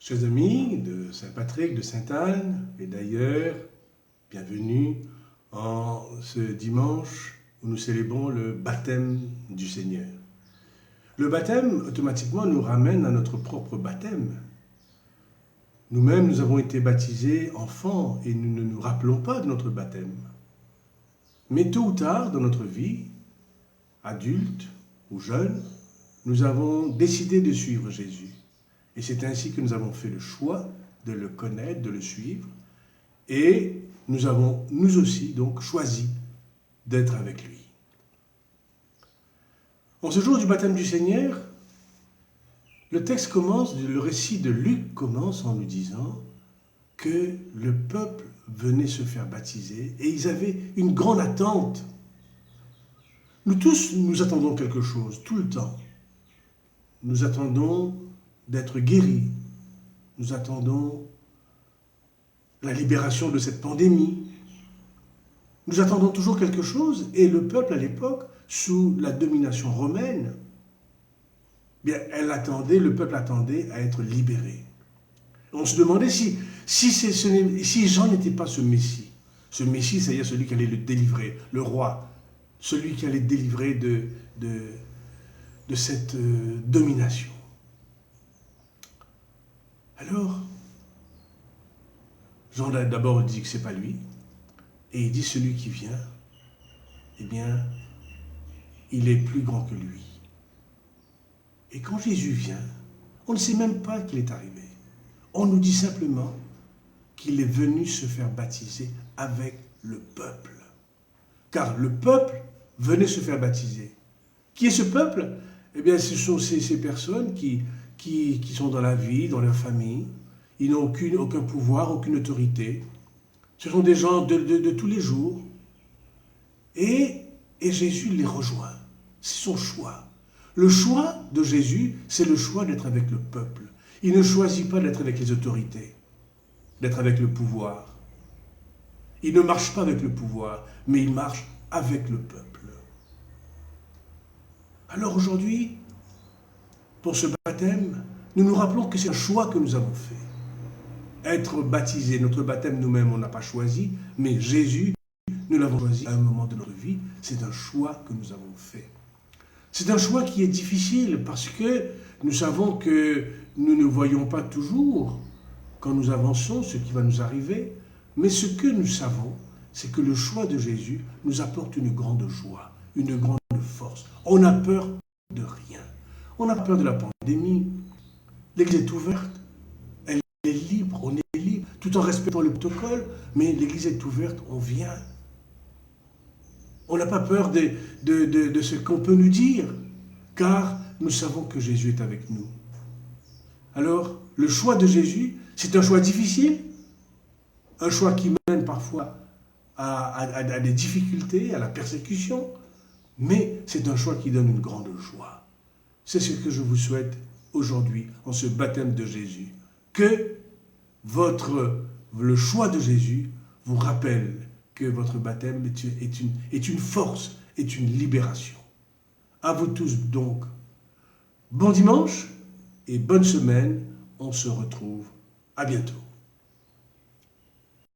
Chers amis de Saint-Patrick, de Sainte-Anne, et d'ailleurs, bienvenue en ce dimanche où nous célébrons le baptême du Seigneur. Le baptême, automatiquement, nous ramène à notre propre baptême. Nous-mêmes, nous avons été baptisés enfants et nous ne nous rappelons pas de notre baptême. Mais tôt ou tard, dans notre vie, adulte ou jeune, nous avons décidé de suivre Jésus. Et c'est ainsi que nous avons fait le choix de le connaître, de le suivre. Et nous avons, nous aussi, donc, choisi d'être avec lui. En ce jour du baptême du Seigneur, le texte commence, le récit de Luc commence en nous disant que le peuple venait se faire baptiser et ils avaient une grande attente. Nous tous, nous attendons quelque chose, tout le temps. Nous attendons d'être guéris. Nous attendons la libération de cette pandémie. Nous attendons toujours quelque chose et le peuple à l'époque, sous la domination romaine, bien, le peuple attendait à être libéré. On se demandait si Jean n'était pas ce Messie. Ce Messie, c'est-à-dire celui qui allait le délivrer, le roi, celui qui allait délivrer de cette domination. Alors, Jean d'abord dit que ce n'est pas lui, et il dit celui qui vient, eh bien, il est plus grand que lui. Et quand Jésus vient, on ne sait même pas qu'il est arrivé. On nous dit simplement qu'il est venu se faire baptiser avec le peuple. Car le peuple venait se faire baptiser. Qui est ce peuple? Eh bien, ce sont ces personnes qui sont dans la vie, dans leur famille. Ils n'ont aucun pouvoir, aucune autorité. Ce sont des gens de tous les jours. Et Jésus les rejoint. C'est son choix. Le choix de Jésus, c'est le choix d'être avec le peuple. Il ne choisit pas d'être avec les autorités, d'être avec le pouvoir. Il ne marche pas avec le pouvoir, mais il marche avec le peuple. Alors aujourd'hui, pour ce baptême, nous nous rappelons que c'est un choix que nous avons fait. Être baptisé, notre baptême nous-mêmes, on n'a pas choisi, mais Jésus, nous l'avons choisi à un moment de notre vie. C'est un choix que nous avons fait. C'est un choix qui est difficile parce que nous savons que nous ne voyons pas toujours, quand nous avançons, ce qui va nous arriver. Mais ce que nous savons, c'est que le choix de Jésus nous apporte une grande joie, une grande force. On a peur de rien. On a peur de la pandémie. L'Église est ouverte. Elle est libre. On est libre, tout en respectant le protocole. Mais l'Église est ouverte. On vient. On n'a pas peur de ce qu'on peut nous dire, car nous savons que Jésus est avec nous. Alors, le choix de Jésus, c'est un choix difficile, un choix qui mène parfois à des difficultés, à la persécution, mais c'est un choix qui donne une grande joie. C'est ce que je vous souhaite aujourd'hui, en ce baptême de Jésus. Que le choix de Jésus vous rappelle que votre baptême est une force, est une libération. À vous tous donc, bon dimanche et bonne semaine. On se retrouve à bientôt.